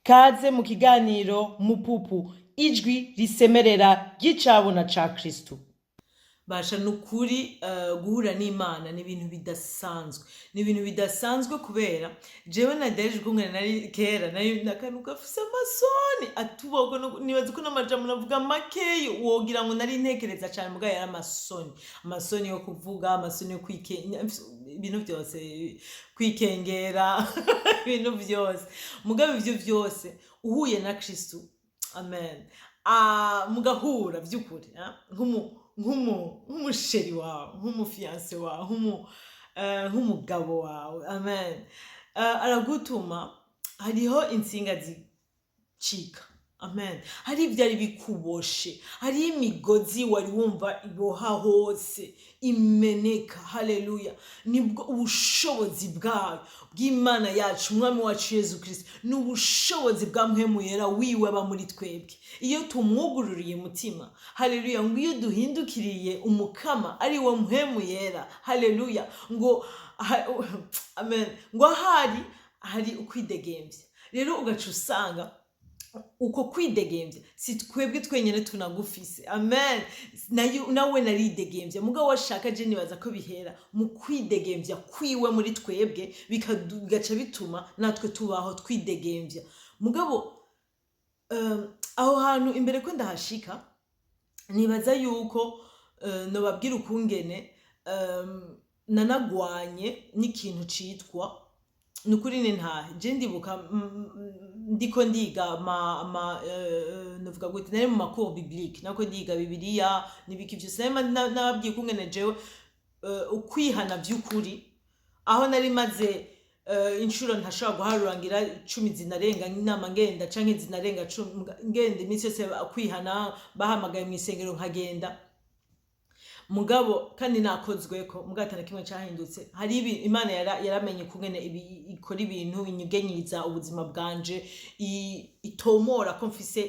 Kaze mu kiganiro Mupupu, ijwi risemerera ry'icabona ca Kristo. Basha nukuri guhura n'Imana ni ibintu bidasanzwe. Ni ibintu bidasanzwe kubera jewe nadeje kumwe nari kera nari nakantu gafise amasoni atubogo nibaza ko n'amajambo navuga makeyo wogira ngo nari ntekereza cyane muga yari amasoni yo kuvuga, amasoni yo ibintu byose kwikengera ibintu byose mugabe ivyo byose uhuye na Kristo, amen, mugahura by'ukuri nk'umusheri wawe, nk'umufiance wawe, nk'umugabo wawe, amen, aragutuma hariho insinga zicika, amen, hari ivyari bikuboshe, hari imigozi wari wumva iboha hose imeneka, haleluya. Nibwo ubushobozi bwayo bw'Imana yacu umwami wacu Yesu Kristo n'ubushobozi bwa mpwemu yera wiwe aba muri twebwe iyo tumwugururiye mutima, haleluya, ngo iyo duhindukiriye umukama ari wo mpwemu yera, haleluya, ngo amen, ngo hari ukwidegemvya. Rero ugaca usanga uko kwidegemvya si twebwe twenyene tunagufise, amen, nawe naridegemvya mugabo washaka je nibaza ko bihera mu kwidegemvya kwiwe muri twebwe bigaca bituma natwe tubaho twidegemvya. Mugabo aho hantu imbere ko ndahashika nibaza yuko nobabwira ukungene nanagwanye n'ikintu citwa nukuri nintahe je ndibuka ndiko ndiga novuga gute nari mu makuru biblique nako ndiga bibiliya nibiki vyose nababwiye kungene jewe ukwihana by'ukuri aho nari maze inshuro ntashobora guharurangira 10 zinarenga inama ngenda canke zinarenga 10 ngende iminsi yose kwihana bahamagaye mu isengero nkagenda mugabo kandi nakozweko mugatana kimwe cyahindutse. Hari Imana yaramenye kungene ikora ibintu inyugenyiza ubuzima bwanje, itomora ko mfise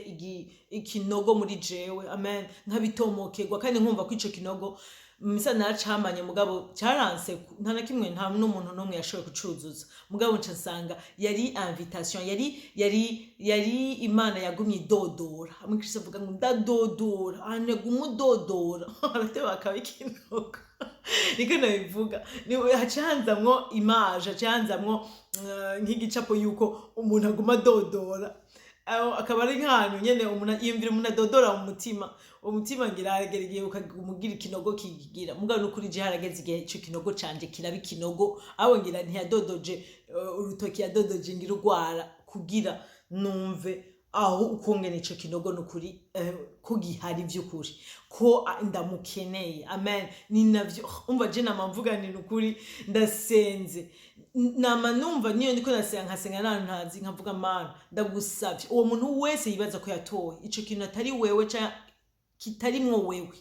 ikinogo muri jewe, amen, nkabitomokerwa kandi nkumva ko ico kinogo misa naracamanye mugabo cyaranse nta na kimwe, nta n'umuntu n'umwe yashoboye kucuzuza. Mugabo nca nsanga yari invitation, yari Imana yagumye idodora. Hamwe Kristo avuga ngo ndadodora, anegumudodora abate bakabikinogo niko nabivuga. Hacanzamwo image, hacanzamwo nk'igicapo yuko umuntu aguma dodora, akaba ari nk'ahantu nyene umuntu yimvira umuntu adodora mu mutima, umutima ngira haragereye ukumugira ikinogo kigira mugabo n'ukuri je harageze igihe cyo kinogo canje kiraba ikinogo, abo ngira ntiyadodoje urutoki, yadodoje ngira urwara kugira numve aho ukungene ico kinogo n'ukuri ko gihari by'ukuri ko ndamukeneye, amen. Ni navyo umva je namamvuga ni n'ukuri ndasenze nama numva niyo ndiko nasenga ntazi nkavuga Mana ndagusavye uwo muntu wese yibaza ko yatoye ico kintu atari wewe ca kitarimwo wewe,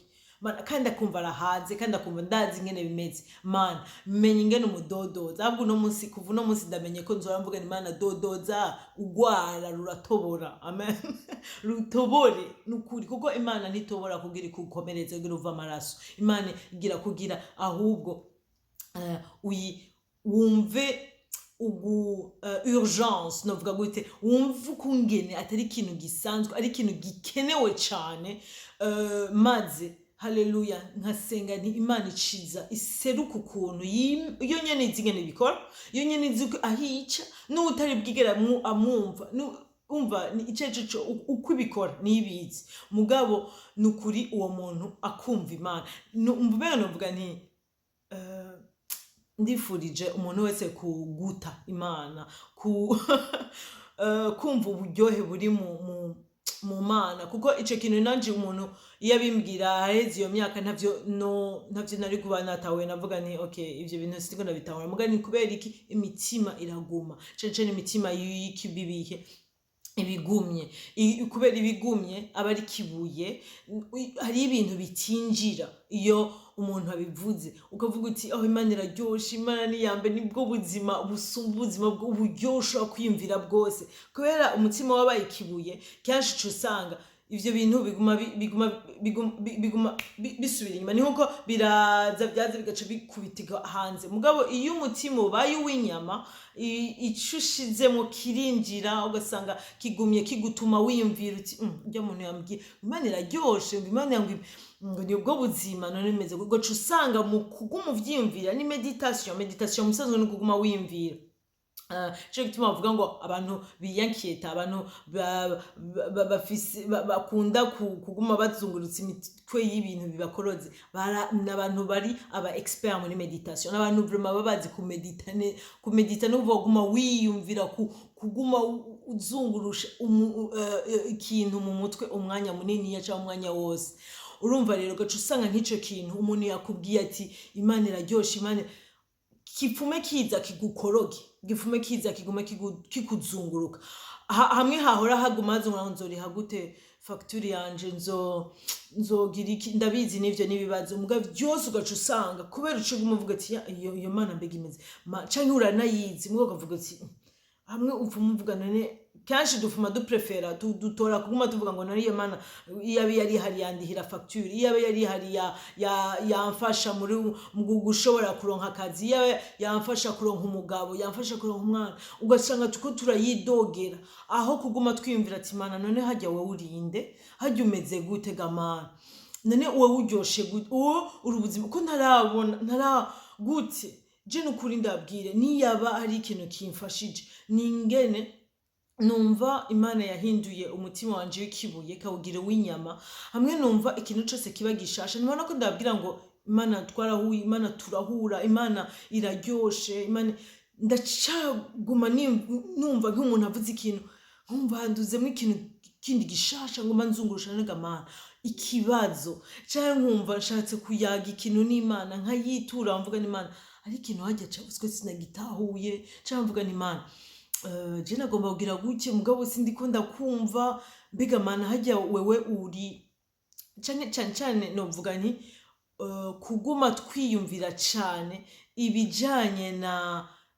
Mana, kandi akumva arahaze kandi akumva ndazi ingene bimeze, Mana menye ingene umudodoza. Ahubwo no munsi kuva no munsi ndamenye ko nzora mvuga ni Mana dodoza ugwara ruratobora, amen rutobore n'ukuri kuko Imana ntitobora kugira ikukomereze kugira uva amaraso. Imana igira kugira ahubwo wumve urgence novuga gute, wumva ukungene atari ikintu gisanzwe, ari ikintu gikenewe cyane, maze haleluya nkasenga nti Imana iciza iseruka ukuntu iyo nyene izingene bikora, iyo nyene izi ahica n'utari bwigera amwumva umva iceco uko ibikora nibizi mugabo nukuri uwo muntu akumva Imana. Mbega novuga nti ndifurije umuntu wese kuguta Imana, kumva uburyohe buri mu Mana, kuko ico kintu nanje umuntu iyo abimbwira aheze iyo myaka ntavyo nari kuba natawe navuga ni okay ivyo bintu sitiko ndabitahura muga ni kubera iki imitima iraguma cece n'imitima y'ikibibihe ibigumye, kubera ibigumye aba ari kibuye, hari ibintu bitinjira iyo umuntu abivuze ukavuga uti aho Imana iraryoshe, Imana ni yambe, nibwo buzima busumba ubuzima bw'uburyoshe kwiyumvira bwose, kubera umutima wabaye ikibuye kenshi usanga ivyo bintu biguma bisubira inyuma, ni nkuko biraza byaza bigaca bikubitika hanze. Mugabo iyo umutima ubaye uw'inyama, ico ushizemo kirinjira, ugasanga kigumye kigutuma wiyumvira uti urya muntu yambwiye Imana iraryoshe, Imana yambwiye ngo ni ubwo buzima none bimeze gutyo. Ugaca usanga mu kuguma uvyiyumvira ni meditation musanzwe no kuguma wiyumvira. Cyo gituma bavuga ngo abantu biyankiyeta, abantu bakunda kuguma bazungurutse imitwe y'ibintu bibakoroze, n'abantu bari aba expert muri meditation, n'abantu vraiment babazi kumedita no kuguma wiyumvira, kuguma uzungurusha ikintu mu mutwe umwanya munini ya cyangwa umwanya wose. Urumva rero gacu usanga nk'ico kintu umuntu yakubwiye ati Imana iraryoshe, Imana kifume kiza kigukoroge, gifume kiza kigume kikuzunguruka. Hamwe hahora haguma hazungura nzoriha gute facture yanje, nzogira iki, ndabizi n'ivyo nibibazo, muga byose ugaca usanga kubera uco gumuvuga ati iyo Mana mbega imeze canke uranayizi, muga ukavuga ati hamwe upfuma uvuga none kenshi dufuma duprefera dutora kuguma tuvuga ngo nari Imana iyabe yari hari yandihira facture, iyabe yari hari yamfasha muri gushobora kuronka akazi, iyabe yamfasha kuronka umugabo, yamfasha kuronka umwana. Ugasanga tuko turayidogera aho kuguma twiyumvira ati Mana none hajya wowe urinde, hajya umeze gute gamana, none wowe uryoshe gute, uwo urubuzima ko ntarabona gute. Je nukuri ndabwire niyaba ari ikintu kimfashije ningene numva Imana yahinduye umutima wanje w'ikibuye kawugira w'inyama, hamwe numva ikintu cyose kiba gishasha. Nibona ko ndabwira ngo Imana twarahuye, Imana turahura, Imana iraryoshe, Imana ndacaguma numva nk'umuntu avuze ikintu nkumva handuzemo ikintu kindi gishasha ngo manzungurusha n'Imana ikibazo, cyangwa nkumva nshatse kuyaga ikintu n'Imana nkayitura mvuga n'Imana ari ikintu hajya cyavuzwe sinagitahuye, cyangwa mvuga n'Imana je nagomba kugira gutya mugabo sindikunda kumva, mbega Mana hajya wewe uri cyane novuga nti kuguma twiyumvira cyane ibijanye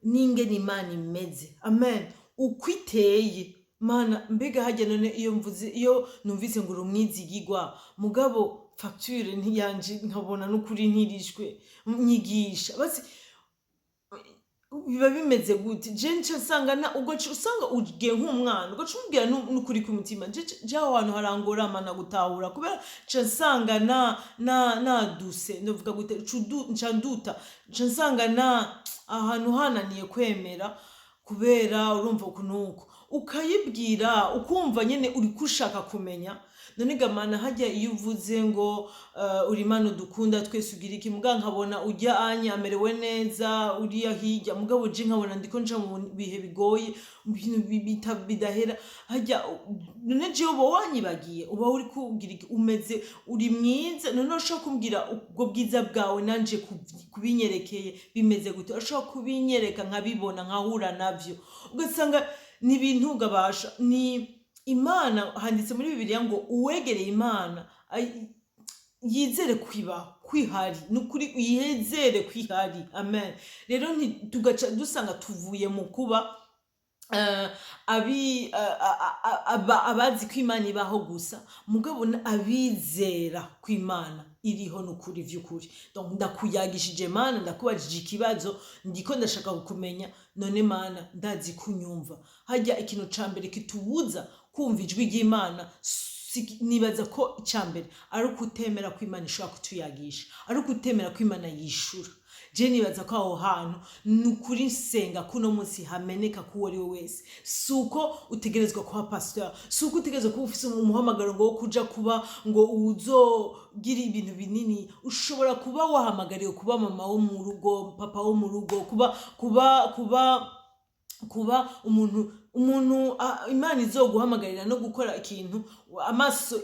n'ingene Imana imeze. Amen. Ukwiteye Mana, mbega hajya none iyo numvise ngo urumwizigirwa mugabo facture ntiyanje nkabona n'ukuri ntirishwe nyigisha basi biba bimeze gute. Je nsanga ubwo usanga ugiye nk'umwana ugaca umubwira n'ukuri ku mutima, je aho hantu harangora Mana gutahura, kubera nsanga naduse ndavuga gute ncanduta, nsanga ahantu hananiye kwemera, kubera urumva kunuko ukayibwira ukumva nyene uri kushaka kumenya. None gamana hajya iyo uvuze ngo uri Imana dukunda twese ugira iki, muga nkabona ujya anya amerewe neza uriya hirya, mugabo je nkabona ndiko nja mu bihe bigoye, ibintu bidahera. Hajya none je uba wanyibagiye, uba uri kugira iki, umeze uri mwiza, none ushaka kumbwira ubwo bwiza bwawe nanje kubinyerekeye bimeze gute, ushaka kubinyereka nkabibona nkahura navyo. Ugasanga ni ibintu gabasha ni Imana. Handitse muri Bibiliya ngo uwegereye Imana yizere kwihari, nukuri yizere kwihari. Amen. Rero tugaca dusanga tuvuye mu kuba abazi ko Imana ibaho gusa, mugabo abizera ko Imana iriho nukuri vy'ukuri. Donc ndakuyagishije Mana, ndakubajije ikibazo ndiko ndashaka kumenya, none Mana ndazi kunyumva. Hajya ikintu cambere kitubuza kumva ijwi ry'Imana, nibaza ko icambere ari ukutemera ko Imana ishobora kutuyagisha, ari ukutemera ko Imana yishura. Je nibaza ko aho hantu nukuri nsenga kuno munsi hameneka ko wari wese, suko utegerezwa kuba pastor, suko utegerezwa kuba ufise umuhamagaro ngo kuja kuba ngo uzogira ibintu binini. Ushobora kuba wahamagariwe kuba mama wo mu rugo, papa wo mu rugo, kuba umuntu Imana izoguhamagarira no gukora ikintu amaso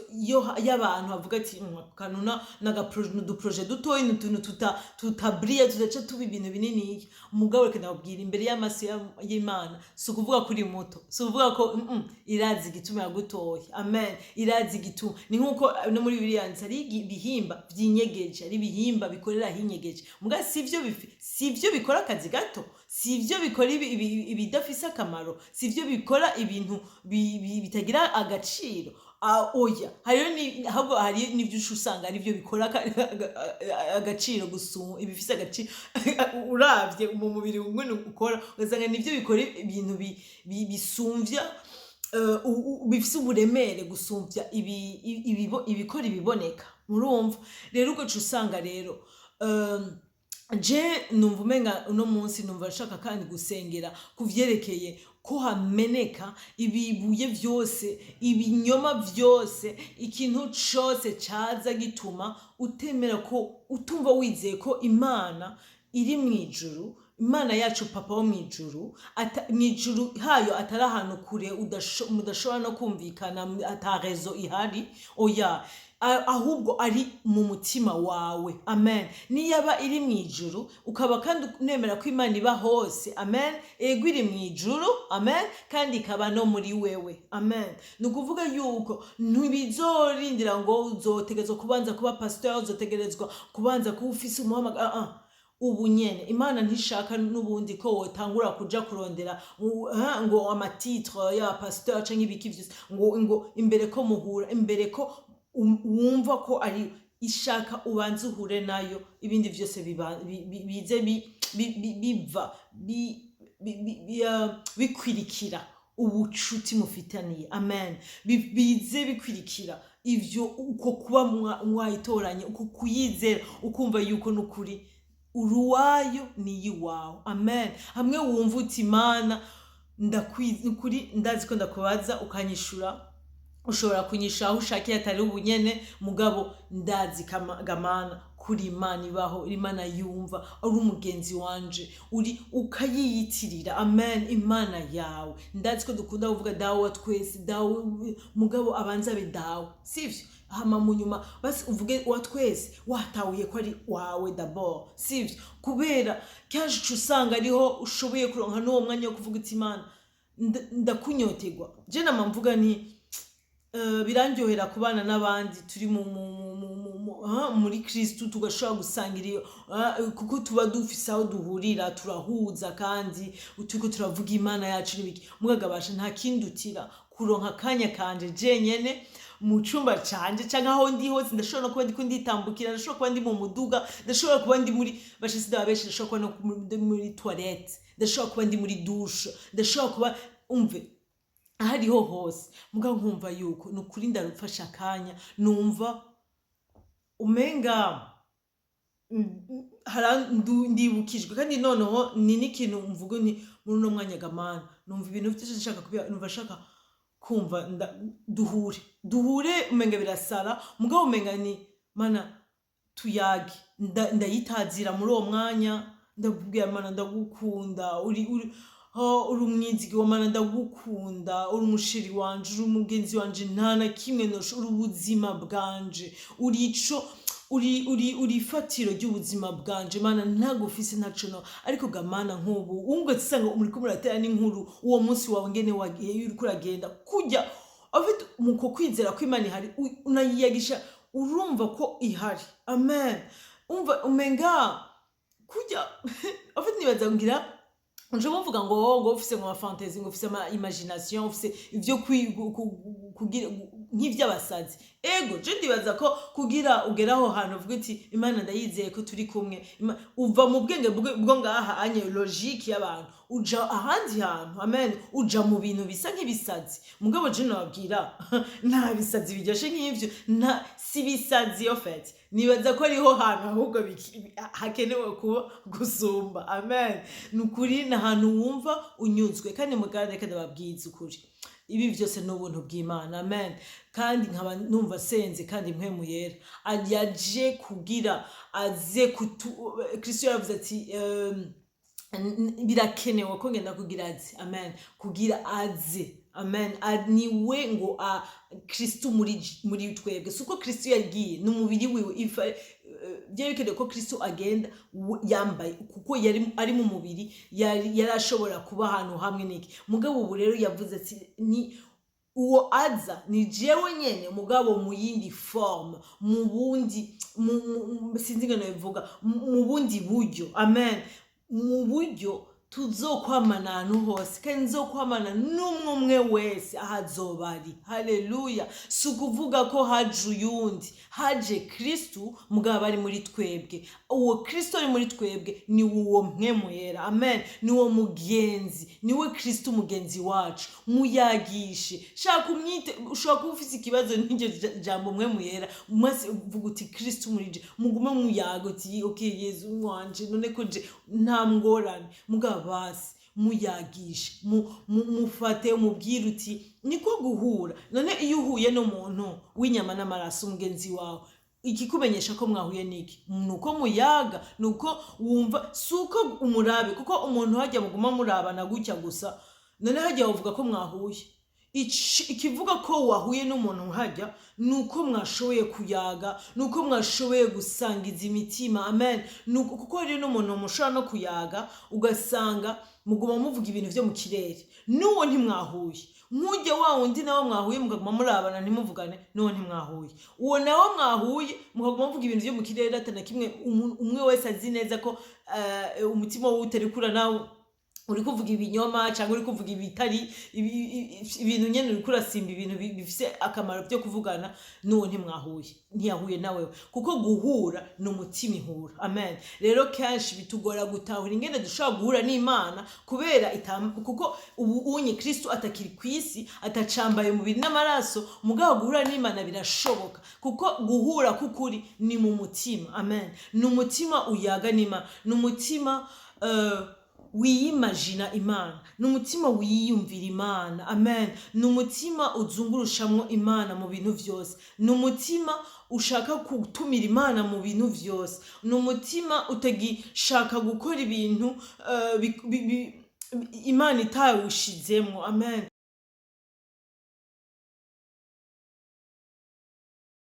y'abantu avuga ati kanuna n'uduprojet dutoyi n'utuntu tutabriya tudaca tuba ibintu binini. Umugabo reka ndababwira imbere y'amaso y'Imana si ukuvuga kuri muto, si ukuvuga ko irazi igituma yagutoye. Amen. Irazi igituma. Ni nk'uko no muri Bibiliya ari ibihimba vy'inyegeje, ari ibihimba bikorera hinyegeje, muga sivyo bikora akazi gato, sivyo bikora ibidafise akamaro, sivyo bikora ibintu bitagira agaciro. oya hariyo ahubwo hari n'ibyo usanga ari byo bikora agaciro gusumba ibifise agaciro uravye mu mubiri umwe ukora ugasanga nibyo bikora ibintu bisumvya bifise uburemere gusumvya ibikora ibiboneka murumva rero uko usanga rero je numva umenga uno munsi numva nshaka kandi gusengera kuvyerekeye ko hameneka ibibuye vyose ibinyoma vyose ikintu cose caza gituma utemera ko utumva wizeye ko Imana iri mwijuru Imana yacu papa wo mwijuru mwijuru hayo atari ahantu kure mudashobora no kumvikana ata rezo ihari oya ahubwo ari mu mutima wawe amen niyaba iri mwijuru ukaba kandi nemera ko Imana iba hose amen ego iri mwijuru amen kandi ikaba no muri wewe amen nukuvuga yuko ntibizorindira ngo uzotegerezwa kubanza kuba pastor uzotegerezwa kubanza kuba ufise umuhamagaro ubu nyene Imana ntishaka n'ubundi ko wotangura kuja kurondera ngo amatitre ya pasteur canke ibiki vyose ngo imbere ko muhura imbere ko wumva ko ari ishaka ubanze uhure nayo ibindi vyose bize biva bikwirikira ubucuti mufitaniye amen bize bikwirikira ivyo uko kuba mwayitoranye uko kuyizera ukumva yuko nukuri uruwayo ni yiwawe amen hamwe wumva uti Imana ndakuri ndazi ko ndakubaza ukanyishura ushobora kunyisha aho ushakiye atari ubunyene mugabo ndazi gamana kuri Imana ibaho Imana yumva ari umugenzi wanje uri ukayiyitirira amen Imana yawe ndazi ko dukunda kuvuga dawe wa twese dawe mugabo abanza be dawe sivyo hama munyuma basi uvuge wa twese watawiye ko ari wawe d'abord sivyo kubera cyaje usanga ariho ushoboye kuronka no mwanya wo kuvuga iti Imana ndakunyotegwa je namamvuga ni birandyohera kubana n'abandi turi muri Kristo tugashobora gusangira iyo kuko tuba dufise aho duhurira turahuza kandi turiko turavuga Imana yacu n'ibiki mugagabasha nta kindutira kuronka kanya kanje jenyene mu cumba canje canke aho ndi hose ndashobora kuba ndiko nditambukira ndashobora kuba ndi mu muduga ndashobora kuba ndi muri bashisi dabeshi ndashobora kuba no muri toilette ndashobora kuba ndi muri douche ndashobora kuba umve ahariho hose mugabo nkumva yuko nukuri ndarufasha akanya numva umenga ndibukijwe kandi noneho ni n'ikintu mvuga ni muri no mwanya gamana numva ibintu byose nshaka kubya numva shaka kumva duhure umenga birasara mugabo umenga ni Mana tuyage ndayitazira muri uwo mwanya ndabubwira Mana ndagukunda uri umwizigi wa Mana ndagukunda uri umushiri wanje uri umugenzi wanje nta na kimwe nosho uri ubuzima bwanje uri ico uri fatiro ry'ubuzima bwanje Mana ntagufise ntaco no ariko gamana nkubu umwe tsanga muri ko muratera n'inkuru uwo munsi wawe ngene wagiye uri kuragenda kujya afite muko kwizera ko Imana ihari unayiyagisha urumva ko ihari amen umva umenga kujya afite nibaza ngira nje bavuga ngo ufise ngo fantasy ngo ufise ama imagination ufise ivyo kugira nk'ivyabasazi ego je ndibaza ko kugira ugeraho hano uvuga uti Imana ndayizeye ko turi kumwe uva mu bwenge bwo ngaha anye logique y'abantu uja ahandi hantu amen uja mu bintu bisa nk'ibisazi mugabo je nababwira nta bisazi biryoshe nk'ivyo nta si bisazi en fait nibaza ko ariho hantu ahubwo hakenewe kuba gusumba amen nukuri na hantu wumva unyuzwe kandi mugareka ndababwiza ukuri ibi byose n'ubuntu bw'Imana amen kandi nkaba numva senze kandi mpemu yera yaje kugira aze Kristo yavuze ati birakenewe ko ngenda kugira aze amen kugira aze amen niwe ngo Kristo muri twebwe suko Kristo yagiye n'umubiri wiwe byerekeye ko Kristo agenda yambaye kuko yari ari mu mubiri yarashobora kuba ahantu hamwe n'iki mugabo ubu rero yavuze ati ni uwo aza ni jewe nyene mugabo mu yindi forme mu bundi sinzi ngene bivuga mu bundi buryo amen mu buryo tuzokwamana ahantu hose kandi nzokwamana n'umwe umwe wese ahazoba ari. Haleluya. Si ukuvuga ko haje uyundi, haje Kristu mugabo ari muri twebwe. Uwo Kristu ari muri twebwe ni uwo mpwemu yera. Amen. Ni uwo mugenzi, ni we Kristu mugenzi wacu. Muyagishe, shaka umwite. Ushobora kuba ufite ikibazo n'iryo jambo mpwemu yera, mwese uvuga uti Kristu muri je, mugume muyaga uti okay Yezu wanje none ko je nta ngorane, mugabo basi muyagishe, mufate umubwira uti niko guhura. None iyo uhuye n'umuntu w'inyama n'amaraso umugenzi wawe, ikikumenyesha ko mwahuye niki? Nuko muyaga, nuko wumva, suko umurabe, kuko umuntu hajya muguma murabana gutya gusa, none hajya uvuga ko mwahuye. Ikivuga ko wahuye n'umuntu hajya nuko mwashoboye kuyaga, nuko mwashoboye gusangiza imitima. Amen. Nuko kuko hari n'umuntu mushobora no kuyaga ugasanga muguma muvuga ibintu byo mu kirere, n'uwo ntimwahuye. Nkujya wa wundi nawe mwahuye mugaguma murabana ntimuvugane, n'uwo ntimwahuye. Uwo nawe mwahuye mugaguma muvuga ibintu byo mu kirere atana kimwe, umwe wese azi neza ko umutima we utari kura, nawe uri kuvuga ibinyoma cyangwa uri kuvuga ibitari ibintu nyene, uri kurasimba ibintu bifise akamaro byo kuvugana, n'uwo ntimwahuye, ntiyahuye nawe, kuko guhura ni umutima ihura. Amen. Rero kenshi bitugora gutahura ingene dushobora guhura n'Imana kubera kuko ubu unye Kristu atakiri kwisi, atacambaye umubiri n'amaraso, mugabo guhura n'Imana birashoboka kuko guhura kukuri ni mu mutima. Amen. Ni umutima uyaga n'Imana, ni umutima wiyimagina Imana, n'umutima wiyumvira Imana. Amen. N'umutima uzungurushamwo Imana mu bintu vyose, n'umutima ushaka gutumira Imana mu bintu vyose, n'umutima utagishaka gukora ibintu Imana itawushizemwo. Amen.